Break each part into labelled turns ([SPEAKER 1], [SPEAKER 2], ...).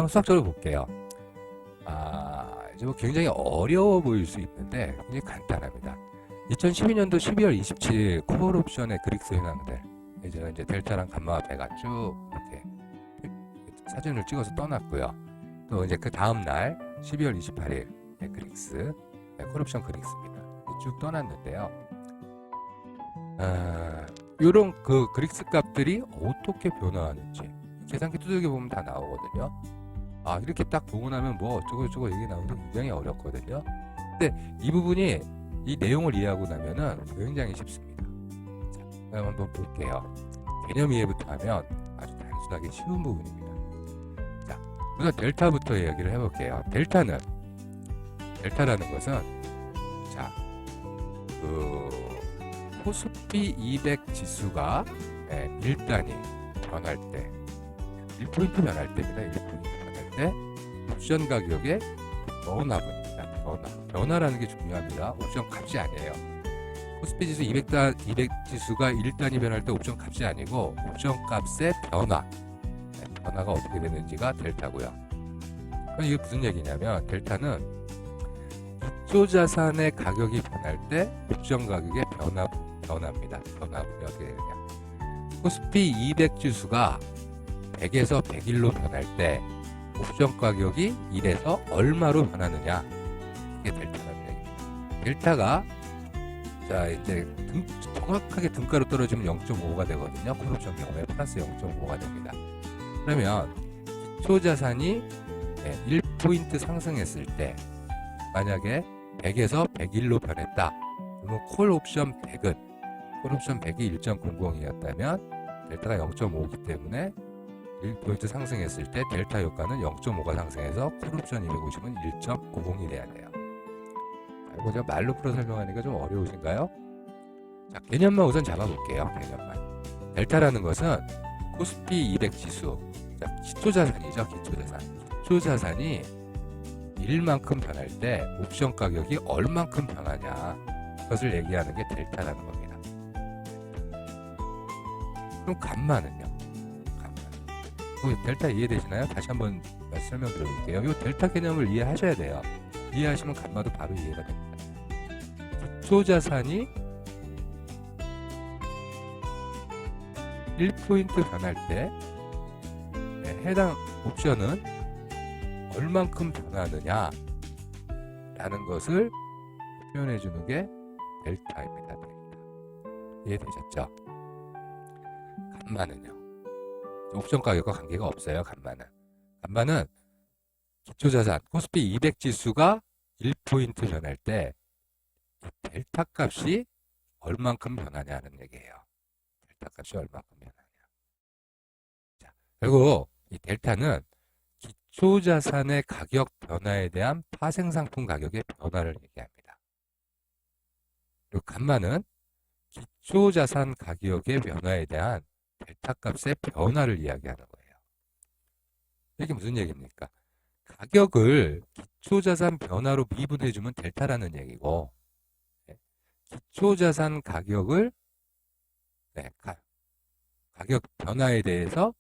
[SPEAKER 1] 한번 수학적으로 볼게요. 이제 뭐 굉장히 어려워 보일 수 있는데 굉장히 간단합니다. 2012년도 12월 27일 콜옵션의 그릭스 현황들, 이제 델타랑 감마와 베가 쭉 이렇게 사진을 찍어서 떠났고요. 또 이제 그 다음 날 12월 28일 그릭스, 콜옵션 그릭스입니다. 쭉 떠났는데요. 요런 그 그릭스 값들이 어떻게 변화하는지 계산기 두들겨 보면 다 나오거든요. 이렇게 딱 보고 나면 뭐 어쩌고 얘기 나오는데 굉장히 어렵거든요. 근데 이 부분이 이 내용을 이해하고 나면은 굉장히 쉽습니다. 자, 그럼 한번 볼게요. 개념 이해부터 하면 아주 단순하게 쉬운 부분입니다. 자, 우선 델타부터 이야기를 해볼게요. 델타라는 것은, 자, 코스피 200 지수가 1단위 변할 때, 1포인트 변할 때입니다. 1포인트 변할 때, 옵션 가격의 변화분입니다. 변화라는 게 중요합니다. 옵션 값이 아니에요. 코스피 지수 200 지수가 1단위 변할 때 옵션 값이 아니고 옵션 값의 변화가 어떻게 되는지가 델타고요. 그럼 이게 무슨 얘기냐면 델타는 기초자산의 가격이 변할 때 옵션 가격의 변화입니다. 변화분이 어떻게 되느냐. 코스피 200 지수가 100에서 101로 변할 때 옵션 가격이 1에서 얼마로 변하느냐. 이게 델타라는 얘기입니다. 델타가 자 이제 정확하게 등가로 떨어지면 0.5가 되거든요. 콜옵션 경우에 플러스 0.5가 됩니다. 그러면 기초자산이 1포인트 상승했을 때 만약에 100에서 101로 변했다. 그러면 콜옵션 100이 1.00이었다면 델타가 0.5이기 때문에 1포인트 상승했을 때 델타 효과는 0.5가 상승해서 콜옵션 250은 1.50이 돼야 돼요. 이거 제가 말로 풀어 설명하니까 좀 어려우신가요? 자, 개념만 우선 잡아볼게요. 개념만. 델타라는 것은 코스피 200 지수, 자, 기초자산이죠. 기초자산이 1만큼 변할 때 옵션 가격이 얼만큼 변하냐, 그것을 얘기하는 게 델타라는 겁니다. 그럼 감마는요? 델타 이해되시나요? 다시 한번 설명드려볼게요. 이 델타 개념을 이해하셔야 돼요. 이해하시면 감마도 바로 이해가 됩니다. 기초자산이 1포인트 변할 때 해당 옵션은 얼만큼 변하느냐 라는 것을 표현해 주는 게 델타입니다. 델타. 이해되셨죠? 감마는요? 옵션 가격과 관계가 없어요. 감마는 기초자산 코스피 200 지수가 1포인트 변할 때 델타 값이 얼만큼 변하냐는 얘기예요. 델타 값이 얼만큼 변하냐. 자, 결국 이 델타는 기초자산의 가격 변화에 대한 파생상품 가격의 변화를 얘기합니다. 그리고 감마는 기초자산 가격의 변화에 대한 델타 값의 변화를 이야기하는 거예요. 이게 무슨 얘기입니까? 가격을 기초자산 변화로 미분해주면 델타라는 얘기고, 기초자산 가격을 가격 변화에 대해서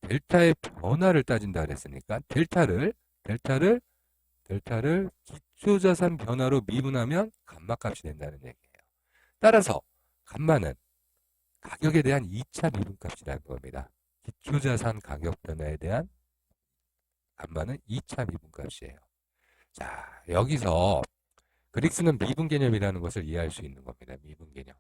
[SPEAKER 1] 델타의 변화를 따진다 그랬으니까 델타를 기초자산 변화로 미분하면 감마값이 된다는 얘기예요. 따라서 감마는 가격에 대한 2차 미분값이라는 겁니다. 기초자산 가격 변화에 대한 감마는 2차 미분값이에요. 자, 여기서 그릭스는 미분 개념이라는 것을 이해할 수 있는 겁니다. 미분 개념.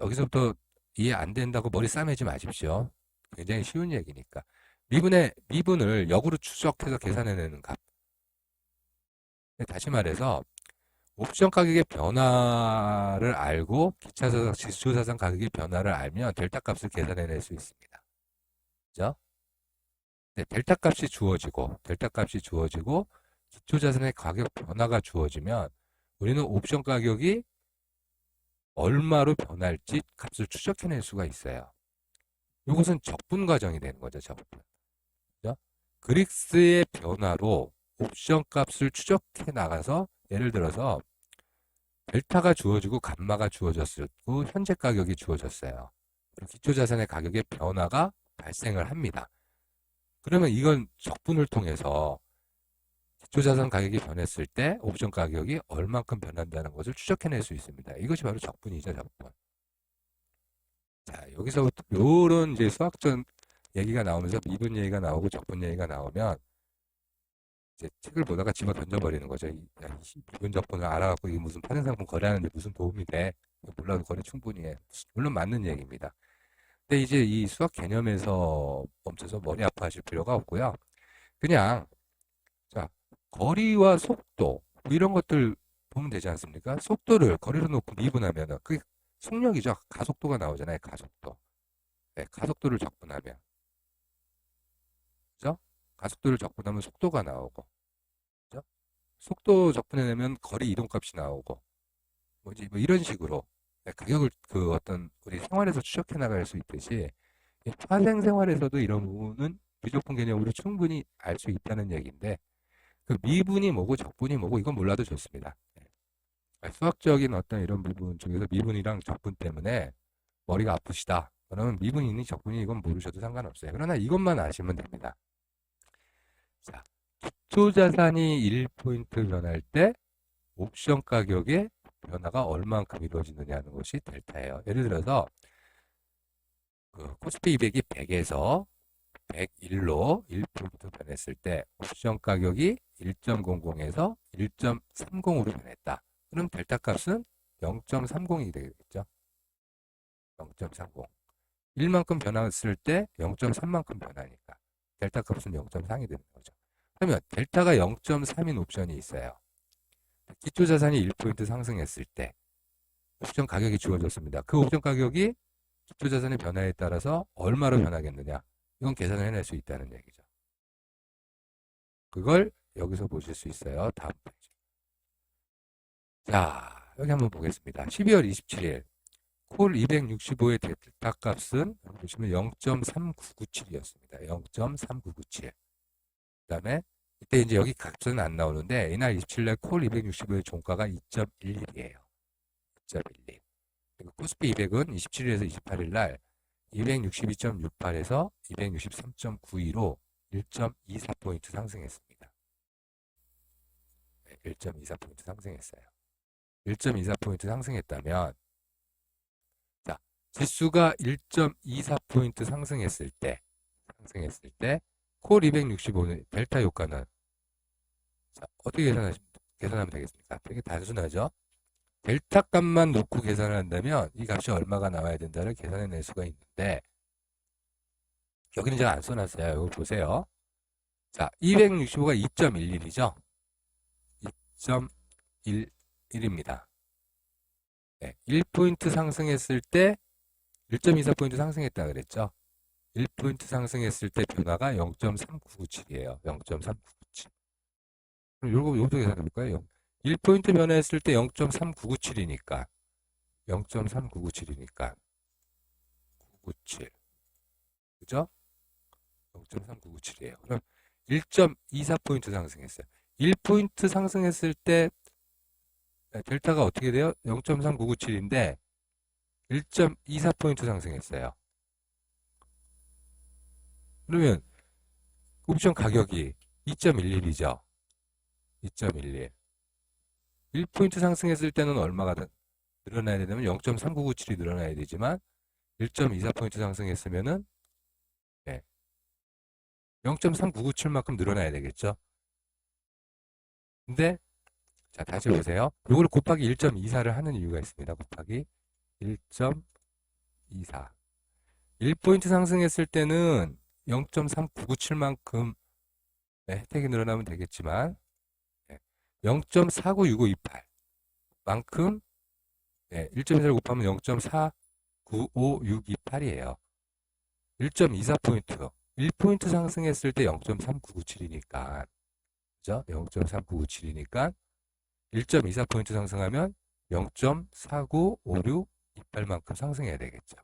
[SPEAKER 1] 여기서부터 이해 안 된다고 머리 싸매지 마십시오. 굉장히 쉬운 얘기니까. 미분을 역으로 추적해서 계산해내는 값. 다시 말해서 옵션 가격의 변화를 알고 기초자산 가격의 변화를 알면 델타 값을 계산해낼 수 있습니다. 그죠? 네, 델타 값이 주어지고 기초자산의 가격 변화가 주어지면 우리는 옵션 가격이 얼마로 변할지 값을 추적해낼 수가 있어요. 이것은 적분 과정이 되는 거죠. 적분. 그죠? 그릭스의 변화로 옵션 값을 추적해 나가서 예를 들어서 델타가 주어지고 감마가 주어졌고 현재 가격이 주어졌어요. 그리고 기초자산의 가격의 변화가 발생을 합니다. 그러면 이건 적분을 통해서 기초자산 가격이 변했을 때 옵션 가격이 얼만큼 변한다는 것을 추적해낼 수 있습니다. 이것이 바로 적분이죠, 적분. 자, 여기서부터 요런 이제 수학적 얘기가 나오면서 미분 얘기가 나오고 적분 얘기가 나오면 이제 책을 보다가 집어 던져버리는 거죠. 미분 적분을 알아갖고 이게 무슨 파생상품 거래하는데 무슨 도움이 돼? 몰라도 거래 충분히 해. 물론 맞는 얘기입니다. 근데 이제 이 수학 개념에서 멈춰서 머리 아파하실 필요가 없고요. 그냥 자, 거리와 속도 뭐 이런 것들 보면 되지 않습니까? 속도를 거리로 놓고 미분하면은 그게 속력이죠. 가속도가 나오잖아요. 가속도. 네, 가속도를 적분하면 그죠? 가속도를 적분하면 속도가 나오고 그죠? 속도 적분해내면 거리 이동값이 나오고 뭐지 뭐 이런 식으로 네, 가격을 그 어떤 우리 생활에서 추적해 나갈 수 있듯이 파생 생활에서도 이런 부분은 비적분 개념으로 충분히 알 수 있다는 얘기인데 그 미분이 뭐고 적분이 뭐고 이건 몰라도 좋습니다. 네. 수학적인 어떤 이런 부분 중에서 미분이랑 적분 때문에 머리가 아프시다. 그러면 미분이니 적분이 이건 모르셔도 상관없어요. 그러나 이것만 아시면 됩니다. 자, 기초자산이 1포인트 변할 때 옵션 가격의 변화가 얼만큼 이루어지느냐는 것이 델타예요. 예를 들어서 그 코스피 200이 100에서 101로 1포인트 변했을 때 옵션 가격이 1.00에서 1.30으로 변했다. 그럼 델타 값은 0.30이 되겠죠. 0.30. 1만큼 변했을 때 0.3만큼 변하니까 델타 값은 0.3이 되는 거죠. 그러면 델타가 0.3인 옵션이 있어요. 기초자산이 1포인트 상승했을 때 옵션 가격이 주어졌습니다. 그 옵션 가격이 기초자산의 변화에 따라서 얼마로 변하겠느냐. 이건 계산을 해낼 수 있다는 얘기죠. 그걸 여기서 보실 수 있어요. 다음 페이지. 자, 여기 한번 보겠습니다. 12월 27일 콜 265의 델타 값은 보시면 0.3997이었습니다. 0.3997. 그 다음에 이때 이제 여기 값은 안 나오는데 이날 27일날 콜 265의 종가가 2.11이에요. 2.11. 그리고 코스피 200은 27일에서 28일날 262.68에서 263.92로 1.24포인트 상승했습니다. 1.24포인트 상승했어요. 1.24포인트 상승했다면 자, 지수가 1.24포인트 상승했을 때 콜 265는 델타 효과는 자, 어떻게 계산하면 되겠습니까? 되게 단순하죠. 델타 값만 놓고 계산을 한다면 이 값이 얼마가 나와야 된다를 계산해낼 수가 있는데 여기는 제가 안 써놨어요. 이거 보세요. 자, 265가 2.11이죠. 2.11입니다. 네, 1포인트 상승했을 때 1.24포인트 상승했다 그랬죠. 1포인트 상승했을 때 변화가 0.3997이에요. 0.3997. 그럼 요거 계산해볼까요? 1포인트 변화했을 때 0.3997이니까 0.3997이니까 997 그죠? 0.3997이에요. 그럼 1.24포인트 상승했어요. 1포인트 상승했을 때 델타가 어떻게 돼요? 0.3997인데 1.24포인트 상승했어요. 그러면 옵션 가격이 2.11이죠. 2.11. 1포인트 상승했을 때는 얼마가 늘어나야 되냐면 0.3997이 늘어나야 되지만 1.24포인트 상승했으면은 0.3997만큼 늘어나야 되겠죠. 근데 자 다시 보세요. 이걸 곱하기 1.24를 하는 이유가 있습니다. 곱하기 1.24. 1포인트 상승했을 때는 0.3997만큼 혜택이 늘어나면 되겠지만 0.496528 만큼 1.24를 곱하면 0.495628이에요. 1.24포인트 1포인트 상승했을 때 0.3997이니까 그죠? 0.3997이니까 1.24포인트 상승하면 0.495628만큼 상승해야 되겠죠.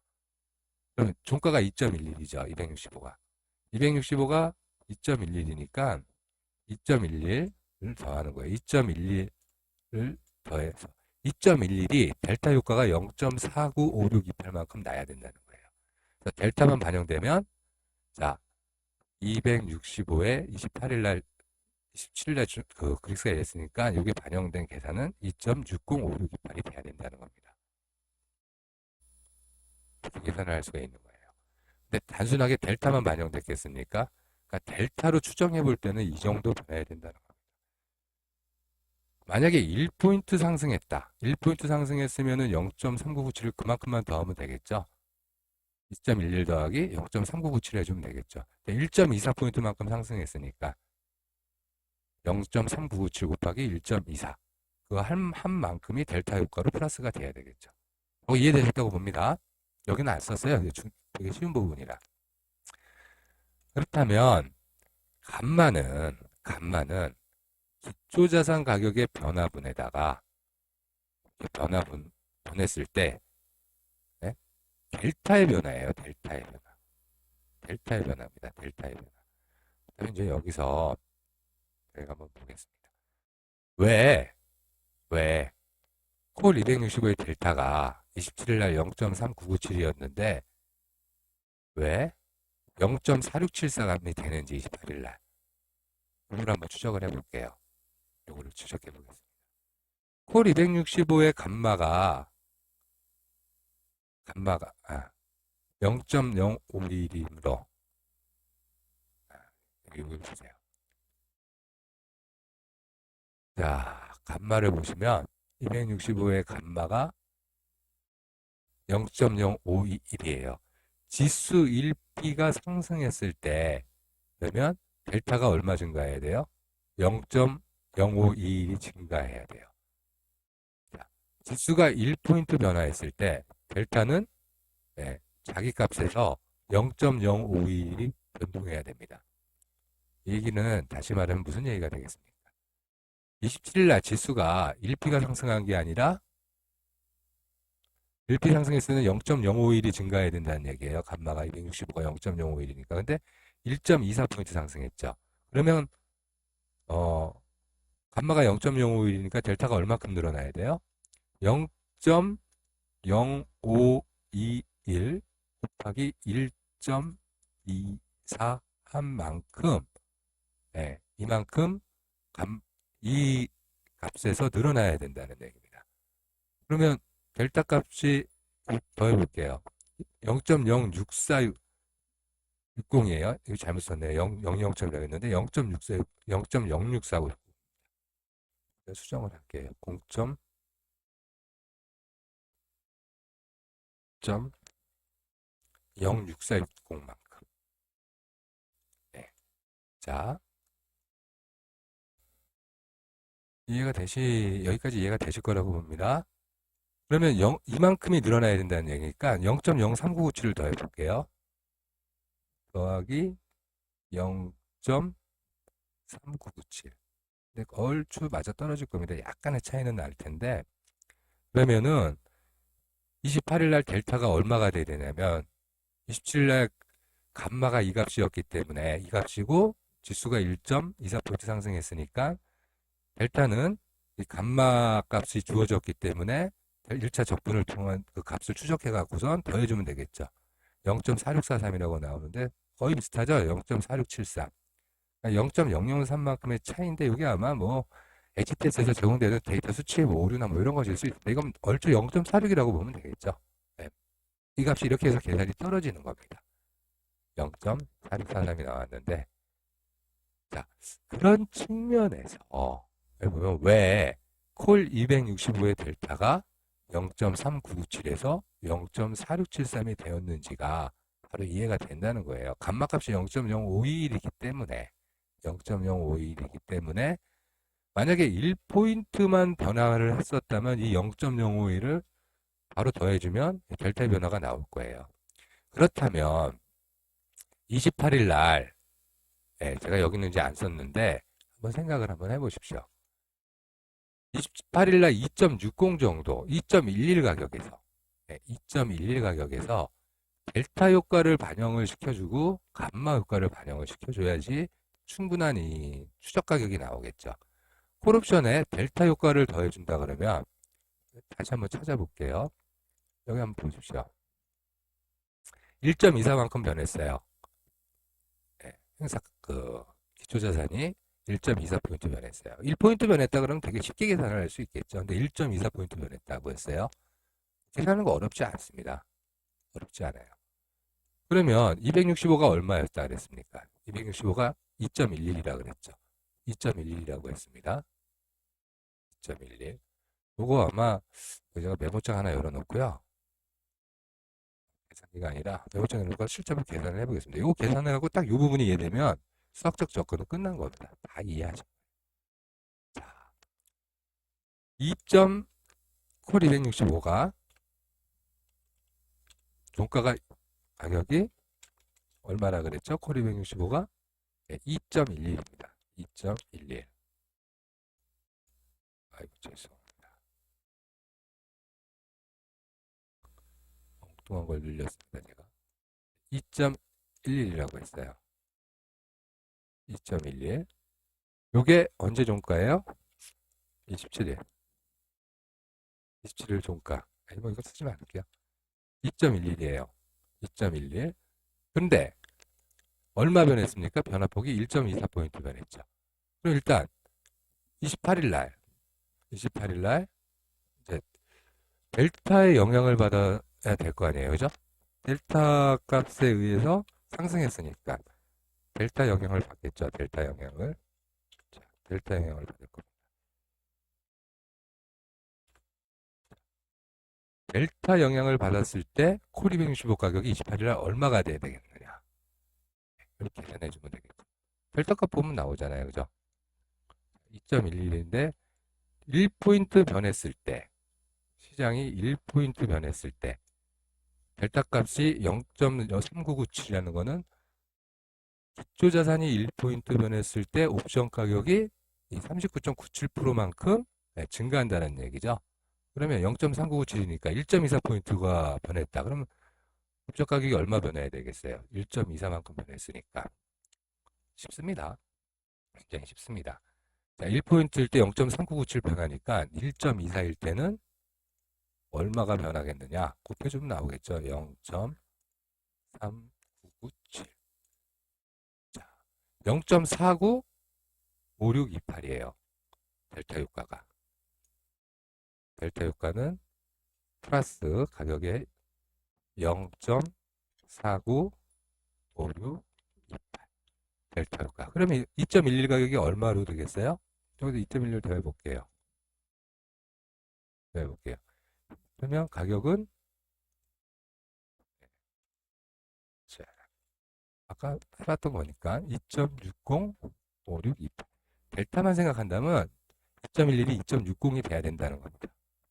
[SPEAKER 1] 그러면 종가가 2.11이죠. 265가 2.11이니까 2.11을 더하는 거예요. 2.11을 더해서 2.11이 델타 효과가 0.495628만큼 나야 된다는 거예요. 그래서 델타만 반영되면 자 265에 28일 날 27일 날 그리스가 이랬으니까 여기 반영된 계산은 2.605628이 돼야 된다는 겁니다. 이렇게 계산을 할 수가 있는 거예요. 근데 단순하게 델타만 반영됐겠습니까? 그러니까 델타로 추정해 볼 때는 이 정도 변해야 된다는 겁니다. 만약에 1포인트 상승했다. 1포인트 상승했으면 0.3997을 그만큼만 더하면 되겠죠. 2.11 더하기 0.3997 해주면 되겠죠. 1.24포인트만큼 상승했으니까 0.3997 곱하기 1.24 그거 한 만큼이 델타 효과로 플러스가 돼야 되겠죠. 이해되셨다고 봅니다. 여기는 안 썼어요. 되게 쉬운 부분이라. 그렇다면 감마는 기초자산 가격의 변화분에다가 변화분 보냈을 때 네? 델타의 변화예요. 델타의 변화입니다. 델타의 변화. 그다음에 이제 여기서 저희가 한번 보겠습니다. 왜 콜 265의 델타가 27일 날 0.3997이었는데 왜 0.4674가 되는지 28일 날 이걸 한번 추적을 해볼게요. 이거를 추적해 보겠습니다. 콜 265의 감마가 0.051이므로 여기 보세요. 자, 감마를 보시면 265의 감마가 0.051이에요. 지수 1P가 상승했을 때 그러면 델타가 얼마 증가해야 돼요? 0.0521이 증가해야 돼요. 자, 지수가 1포인트 변화했을 때 델타는 자기 값에서 0.051이 변동해야 됩니다. 이 얘기는 다시 말하면 무슨 얘기가 되겠습니까? 27일 날 지수가 1P가 상승한 게 아니라 1P 상승했을 때는 0.051이 증가해야 된다는 얘기예요. 감마가 265가 0.051이니까. 근데 1.24포인트 상승했죠. 그러면 감마가 0.051이니까 델타가 얼마큼 늘어나야 돼요? 0.0521 곱하기 1.24 한 만큼 이만큼 이 값에서 늘어나야 된다는 얘기입니다. 그러면 델타 값이 더해볼게요. 0.0646 60이에요. 이거 잘못 썼네요. 0.00처럼 했는데 0.0649 수정을 할게요. 0.06460만큼. 네. 자, 여기까지 이해가 되실 거라고 봅니다. 그러면 이만큼이 늘어나야 된다는 얘기니까 0.03997을 더해볼게요. 더하기 0.3997. 근데 얼추 맞아 떨어질 겁니다. 약간의 차이는 날 텐데. 그러면은 28일 날 델타가 얼마가 돼야 되냐면 27일 날 감마가 이 값이었기 때문에 이 값이고 지수가 1.24포인트 상승했으니까 델타는 이 감마 값이 주어졌기 때문에 1차 적분을 통한 그 값을 추적해 갖고선 더해주면 되겠죠. 0.4643이라고 나오는데 거의 비슷하죠. 0.4673. 0.003만큼의 차이인데 이게 아마 뭐 HTS에서 제공되는 데이터 수치의 뭐 오류나 뭐 이런 것일 수 있는데 이건 얼추 0.46이라고 보면 되겠죠. 네. 이 값이 이렇게 해서 계산이 떨어지는 겁니다. 0.4643이 나왔는데 자 그런 측면에서 보면 왜 콜 265의 델타가 0.3997에서 0.4673이 되었는지가 바로 이해가 된다는 거예요. 감마값이 0.051이기 때문에 만약에 1포인트만 변화를 했었다면 이 0.051을 바로 더해주면 델타 변화가 나올 거예요. 그렇다면 28일 날 제가 여기는 이제 안 썼는데 한번 생각을 한번 해보십시오. 28일 날 2.60 정도, 2.11 가격에서 2.11 가격에서 델타 효과를 반영을 시켜주고 감마 효과를 반영을 시켜줘야지 충분한 이 추적 가격이 나오겠죠. 콜옵션에 델타 효과를 더해준다 그러면 다시 한번 찾아볼게요. 여기 한번 보십시오. 1.24만큼 변했어요. 기초자산이 1.24포인트 변했어요. 1포인트 변했다 그러면 되게 쉽게 계산을 할 수 있겠죠. 근데 1.24포인트 변했다고 했어요. 계산하는 거 어렵지 않습니다. 어렵지 않아요. 그러면 265가 얼마였다 그랬습니까? 265가 2.11이라 그랬죠. 2.11이라고 했습니다. 2.11. 요거 아마 제가 메모장 하나 열어놓고요. 계산기가 아니라 메모장 열어놓고 실제로 계산을 해보겠습니다. 이거 계산을 하고 딱 이 부분이 이해되면 수학적 접근은 끝난 겁니다. 다 이해하죠. 자, 2.콜 265가 종가가 가격이 얼마라 그랬죠? 콜 265가 2.11입니다. 2.11. 아이고 죄송합니다. 엉뚱한 걸 늘렸습니다. 제가 2.11이라고 했어요. 2.11. 요게 언제 종가예요? 27일. 27일 종가. 아니 뭐 이거 쓰지 말게요. 2.11이에요. 2.11. 근데 얼마 변했습니까? 변화폭이 1.24포인트 변했죠. 그럼 일단 28일 날 이제 델타의 영향을 받아야 될 거 아니에요. 그죠? 델타 값에 의해서 상승했으니까 델타 영향을 받겠죠. 델타 영향을. 자, 델타 영향을 받을 겁니다. 델타 영향을 받았을 때 콜 265 가격이 28일 날 얼마가 돼야 되겠느냐. 이렇게 계산해주면 되겠죠. 델타 값 보면 나오잖아요. 그죠? 2.11인데 1포인트 변했을 때 시장이 1포인트 변했을 때 델타 값이 0.3997이라는 거는 기초자산이 1포인트 변했을 때 옵션 가격이 39.97%만큼 증가한다는 얘기죠. 그러면 0.3997이니까 1.24포인트가 변했다. 그러면 옵션 가격이 얼마 변해야 되겠어요? 1.24만큼 변했으니까. 쉽습니다. 굉장히 쉽습니다. 자, 1포인트일 때 0.3997 변하니까 1.24일 때는 얼마가 변하겠느냐? 곱해주면 나오겠죠. 0.3997. 자, 0.495628이에요. 델타 효과가. 델타 효과는 플러스 가격의 0.495628. 델타 효과. 그러면 2.11 가격이 얼마로 되겠어요? 여기서 2.11을 더해볼게요. 그러면 가격은 자, 아까 해봤던 거니까 2.605628. 델타만 생각한다면 2.11이 2.60이 돼야 된다는 겁니다.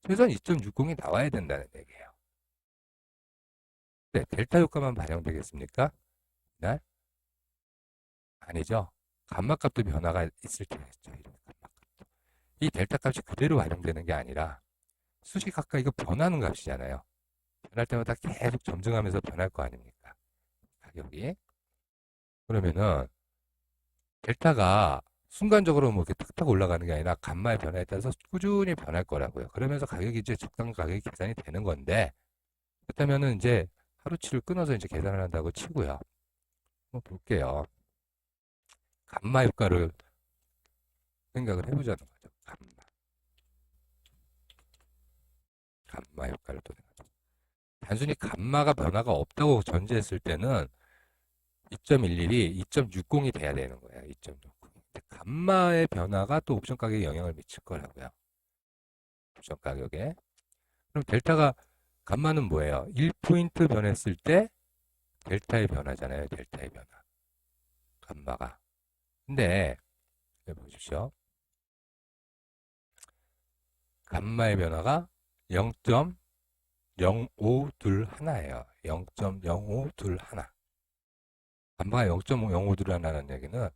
[SPEAKER 1] 최소한 2.60이 나와야 된다는 얘기예요. 네, 델타 효과만 반영되겠습니까? 이날? 아니죠. 감마값도 변화가 있을 테겠죠. 이 델타 값이 그대로 반영되는 게 아니라 수식 아까 이거 변하는 값이잖아요. 변할 때마다 계속 점증하면서 변할 거 아닙니까? 가격이. 그러면은 델타가 순간적으로 뭐 이렇게 탁탁 올라가는 게 아니라 감마의 변화에 따라서 꾸준히 변할 거라고요. 그러면서 가격이 이제 적당 가격이 계산이 되는 건데 그렇다면은 이제 하루치를 끊어서 이제 계산을 한다고 치고요. 한번 볼게요. 감마 효과를 생각을 해보자는 거죠. 감마 효과를 또 생각하죠. 단순히 감마가 변화가 없다고 전제했을 때는 2.11이 2.60이 돼야 되는 거예요. 2.60. 감마의 변화가 또 옵션 가격에 영향을 미칠 거라고요. 옵션 가격에. 그럼 델타가 감마는 뭐예요? 1포인트 변했을 때 델타의 변화잖아요. 델타의 변화. 감마가. 근데 보십시오. 감마의 변화가 0.0521예요. 0.0521. 감마가 0.0521라는 얘기는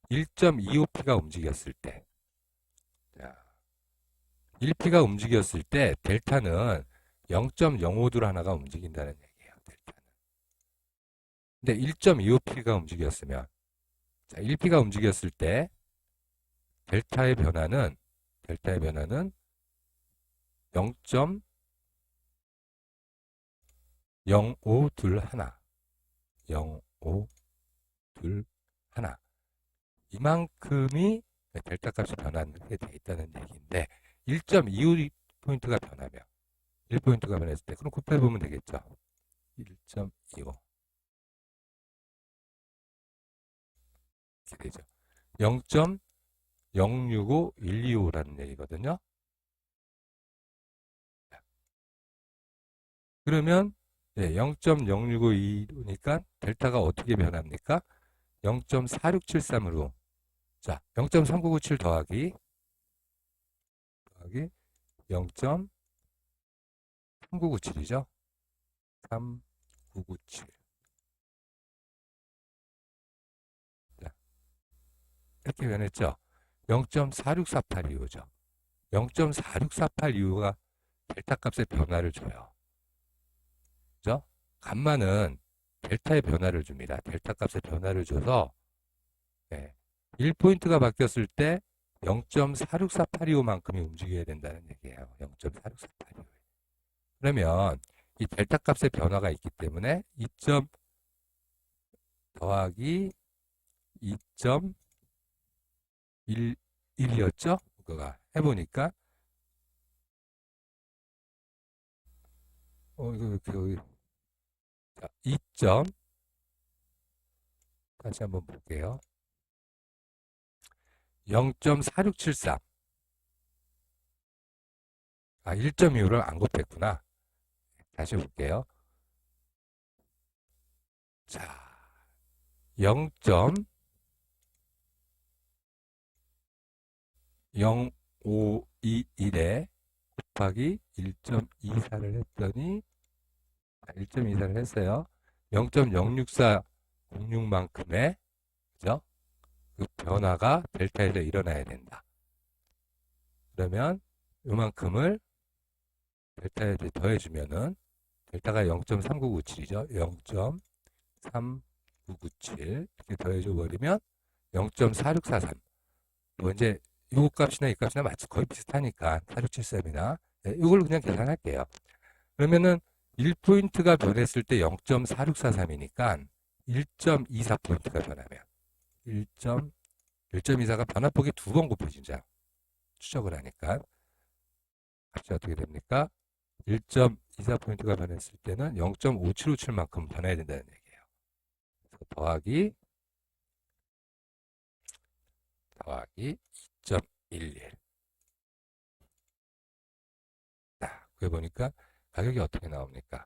[SPEAKER 1] 1.25p가 움직였을 때, 자, 1p가 움직였을 때 델타는 0.0521가 움직인다는 얘기예요. 델타는. 근데 1.25p가 움직였으면, 자, 1p가 움직였을 때 델타의 변화는 0.0521, 0.0521. 하나. 이만큼이 델타 값이 변하게 돼 있다는 얘기인데 1.25포인트가 변하면 1포인트가 변했을 때 그럼 곱해보면 되겠죠. 1.25 이렇게 되죠. 0.065125라는 얘기거든요. 그러면 0.0652니까 델타가 어떻게 변합니까? 0.4673으로 자 0.3997 더하기 0.3997이죠. 3997 자, 이렇게 변했죠. 0.46482호죠. 0.46482호가 델타 값의 변화를 줘요. 그죠? 감마는 델타의 변화를 줍니다. 델타 값의 변화를 줘서 1포인트가 바뀌었을 때 0.46482호만큼이 움직여야 된다는 얘기예요. 0.46482호. 그러면 이 델타 값의 변화가 있기 때문에 2점 더하기 2.11이었죠? 그거가 해보니까 이거 자, 2점 다시 한번 볼게요. 0.4673 1.25를 안 곱했구나. 다시 볼게요. 자, 0.0521에 곱하기 1.24를 했더니 1.24를 했어요. 0.06406만큼의 그죠? 그 변화가 델타에서 일어나야 된다. 그러면 이만큼을 델타에 더해주면은 델타가 0.3997이죠. 0.3997 이렇게 더해줘 버리면 0.4643. 뭐 이제 요 값이나 이 값이나 마치 거의 비슷하니까 4673이나 이걸 그냥 계산할게요. 그러면은 1포인트가 변했을 때 0.4643이니까 1.24포인트가 변하면 1.24가 변화폭이 두 번 곱해진다. 추적을 하니까 값이 어떻게 됩니까? 1.24포인트가 변했을 때는 0.5757만큼 변해야 된다는 얘기예요. 그래서 더하기 2.11. 자, 그래 보니까 가격이 어떻게 나옵니까?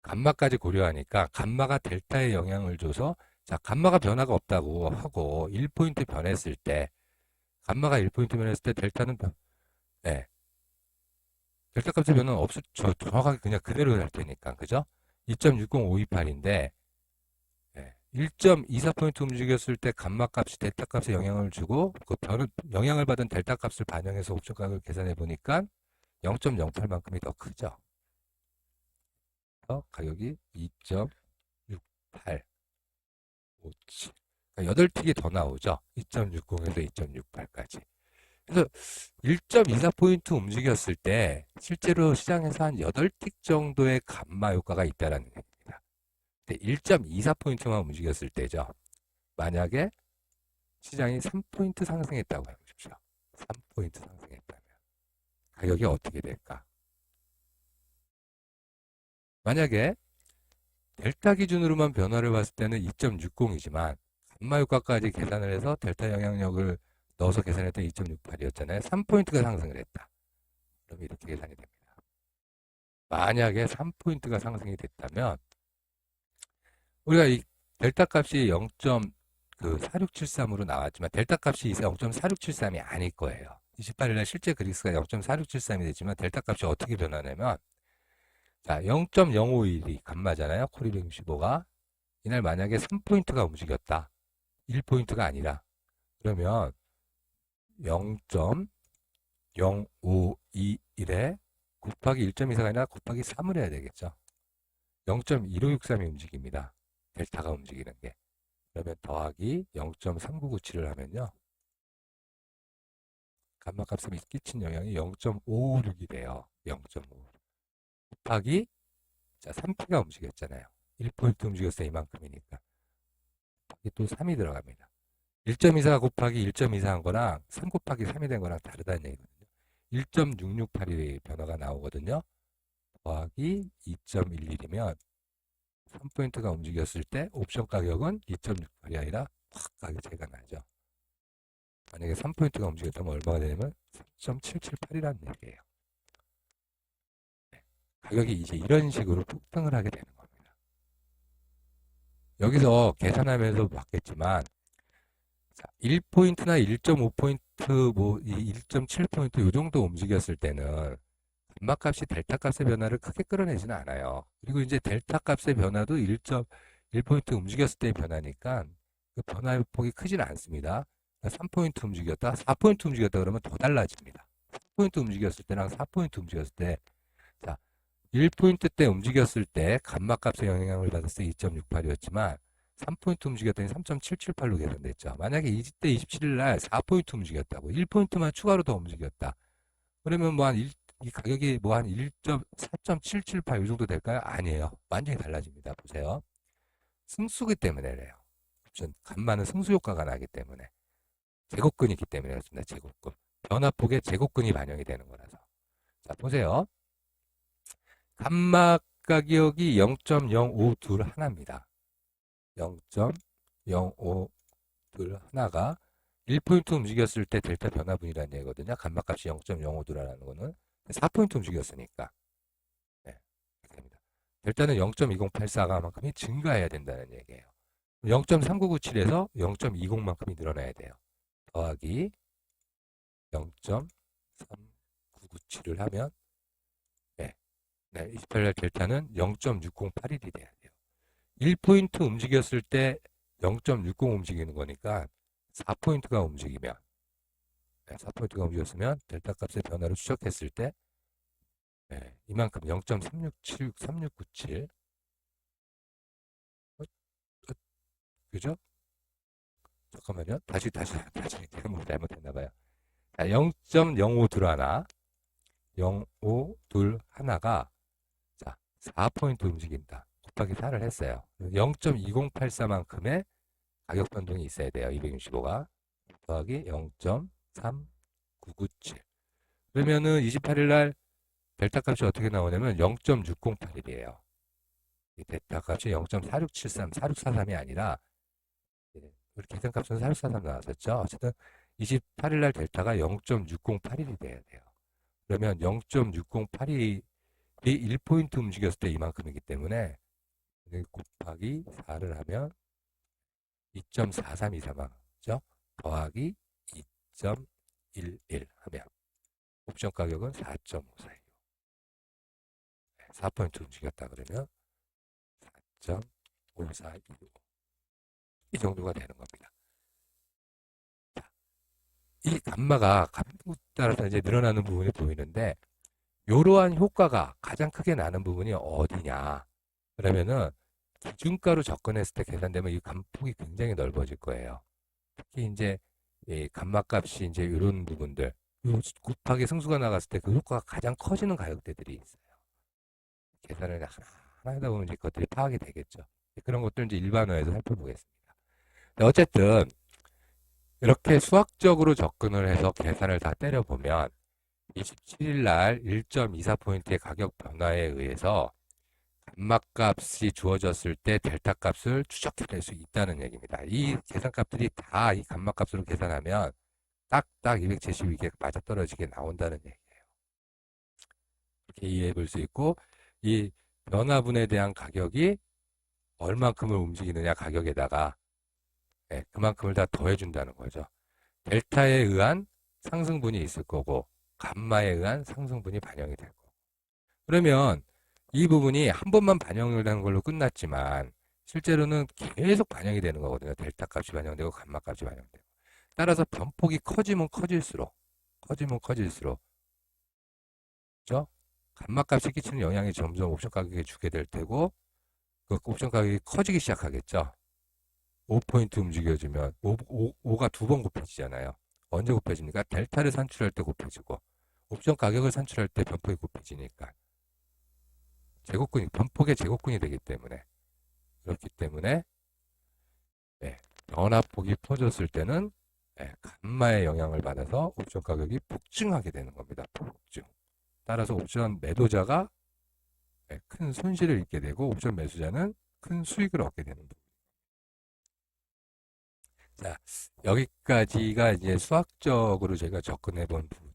[SPEAKER 1] 감마까지 고려하니까 감마가 델타에 영향을 줘서 자, 감마가 변화가 없다고 하고 1포인트 변했을 때 감마가 1포인트 변했을 때 델타는 네. 델타 값의 변화는 없을 정확하게 그냥 그대로 될 테니까 그죠? 2.60528인데 1.24포인트 움직였을 때 감마 값이 델타 값에 영향을 주고 그 영향을 받은 델타 값을 반영해서 옵션 가격을 계산해 보니까 0.08만큼이 더 크죠. 가격이 2.6857 그러니까 8틱이 더 나오죠. 2.60에서 2.68까지. 그래서 1.24포인트 움직였을 때 실제로 시장에서 한 8틱 정도의 감마 효과가 있다는 얘기입니다. 근데 1.24포인트만 움직였을 때죠. 만약에 시장이 3포인트 상승했다고 해보십시오. 3포인트 상승했다면 가격이 어떻게 될까? 만약에 델타 기준으로만 변화를 봤을 때는 2.60이지만 감마 효과까지 계산을 해서 델타 영향력을 넣어서 계산했던 2.68이었잖아요. 3포인트가 상승을 했다. 그럼 이렇게 계산이 됩니다. 만약에 3포인트가 상승이 됐다면 우리가 이 델타 값이 0.4673으로 나왔지만 델타 값이 0.4673이 아닐 거예요. 28일날 실제 그리스가 0.4673이 됐지만 델타 값이 어떻게 변하냐면 자 0.051이 감마잖아요. 콜 265가 이날 만약에 3포인트가 움직였다. 1포인트가 아니라 그러면 0.0521에 곱하기 1.24가 아니라 곱하기 3을 해야 되겠죠. 0.1563이 움직입니다. 델타가 움직이는 게. 그러면 더하기 0.3997을 하면요. 감마 값에 끼친 영향이 0.556이 돼요. 0.5. 곱하기 자 3P가 움직였잖아요. 1포인트 움직였어요. 이만큼이니까. 여기 또 3이 들어갑니다. 1.24 곱하기 1.24 한 거랑 3 곱하기 3이 된 거랑 다르다는 얘기거든요. 1.668이 변화가 나오거든요. 더하기 2.11이면 3포인트가 움직였을 때 옵션 가격은 2.68이 아니라 확 가격 차이가 나죠. 만약에 3포인트가 움직였다면 얼마가 되냐면 3.778이라는 얘기예요. 가격이 이제 이런 식으로 폭등을 하게 되는 겁니다. 여기서 계산하면서 봤겠지만 1포인트나 1.5포인트, 뭐 1.7포인트 이 정도 움직였을 때는 감마값이 델타 값의 변화를 크게 끌어내지는 않아요. 그리고 이제 델타 값의 변화도 1.1포인트 움직였을 때의 변화니까 그 변화의 폭이 크지는 않습니다. 3포인트 움직였다, 4포인트 움직였다 그러면 더 달라집니다. 3포인트 움직였을 때랑 4포인트 움직였을 때, 자, 1포인트 때 움직였을 때 감마값의 영향을 받았을 때 2.68이었지만 3포인트 움직였더니 3.778로 계산됐죠. 만약에 이때 27일 날 4포인트 움직였다고 1포인트만 추가로 더 움직였다. 그러면 뭐 이 가격이 뭐 한 4.778 이 정도 될까요? 아니에요. 완전히 달라집니다. 보세요. 승수기 때문에 그래요. 감마는 승수 효과가 나기 때문에. 제곱근이 있기 때문에 그렇습니다. 제곱근. 변화폭에 제곱근이 반영이 되는 거라서. 자, 보세요. 감마 가격이 0.052 하나입니다. 0.052 하나가 1포인트 움직였을 때 델타 변화분이라는 얘기거든요. 감마값이 0.052라는 거는 4포인트 움직였으니까. 네, 됩니다. 델타는 0.2084가만큼이 증가해야 된다는 얘기예요. 0.3997에서 0.20만큼이 늘어나야 돼요. 더하기 0.3997을 하면 28일 델타는 0.608일이 돼야 돼요. 1포인트 움직였을 때 0.60 움직이는 거니까 4포인트가 움직이면 4포인트가 움직였으면 델타 값의 변화를 추적했을 때 이만큼 0.367, 3697 그죠? 잠깐만요. 다시 뭐 잘못했나봐요. 0.05 하나 0.5 하나가 자 4포인트 움직인다. 곱하기 4를 했어요. 0.2084만큼의 가격 변동이 있어야 돼요. 265가 더하기 0.3997 그러면은 28일 날 델타 값이 어떻게 나오냐면 0.608일이에요. 이 델타 값이 0.4673, 4643이 아니라 우리 계산값은 4643 나왔었죠. 어쨌든 28일 날 델타가 0.608일이 돼야 돼요. 그러면 0.608이 1포인트 움직였을 때 이만큼이기 때문에 곱하기 4를 하면 2.4323죠. 더하기 2.11 하면 옵션 가격은 4.546. 4포인트 움직였다 그러면 4.5425. 이 정도가 되는 겁니다. 자, 이 감마가 감독 따라서 이제 늘어나는 부분이 보이는데 이러한 효과가 가장 크게 나는 부분이 어디냐? 그러면은 기준가로 접근했을 때 계산되면 이 감폭이 굉장히 넓어질 거예요. 특히 이제 이 감마값이 이제 이런 부분들 곱하기 승수가 나갔을 때 그 효과가 가장 커지는 가격대들이 있어요. 계산을 하나 하다 보면 이제 그것들이 파악이 되겠죠. 그런 것들 이제 일반화해서 살펴보겠습니다. 어쨌든 이렇게 수학적으로 접근을 해서 계산을 다 때려보면 27일 날 1.24포인트의 가격 변화에 의해서 감마값이 주어졌을 때 델타 값을 추적해낼 수 있다는 얘기입니다. 이 계산값들이 다 이 감마값으로 계산하면 딱딱 272개 맞아떨어지게 나온다는 얘기예요. 이렇게 이해해 볼 수 있고 이 변화분에 대한 가격이 얼만큼을 움직이느냐 가격에다가 그만큼을 다 더해준다는 거죠. 델타에 의한 상승분이 있을 거고 감마에 의한 상승분이 반영이 될 거고 그러면 이 부분이 한 번만 반영을 하는 걸로 끝났지만 실제로는 계속 반영이 되는 거거든요. 델타 값이 반영되고 감마 값이 반영되고 따라서 변폭이 커지면 커질수록 그죠? 감마 값이 끼치는 영향이 점점 옵션 가격에 주게 될 테고 그 옵션 가격이 커지기 시작하겠죠. 5포인트 움직여주면 5가 두 번 곱해지잖아요. 언제 곱해집니까? 델타를 산출할 때 곱해지고 옵션 가격을 산출할 때 변폭이 곱해지니까 변폭의 제곱근이 되기 때문에 그렇기 때문에 변화폭이 커졌을 때는 감마의 영향을 받아서 옵션 가격이 폭증하게 되는 겁니다. 폭증. 따라서 옵션 매도자가 큰 손실을 입게 되고 옵션 매수자는 큰 수익을 얻게 되는 부분. 자, 여기까지가 이제 수학적으로 제가 접근해 본 부분.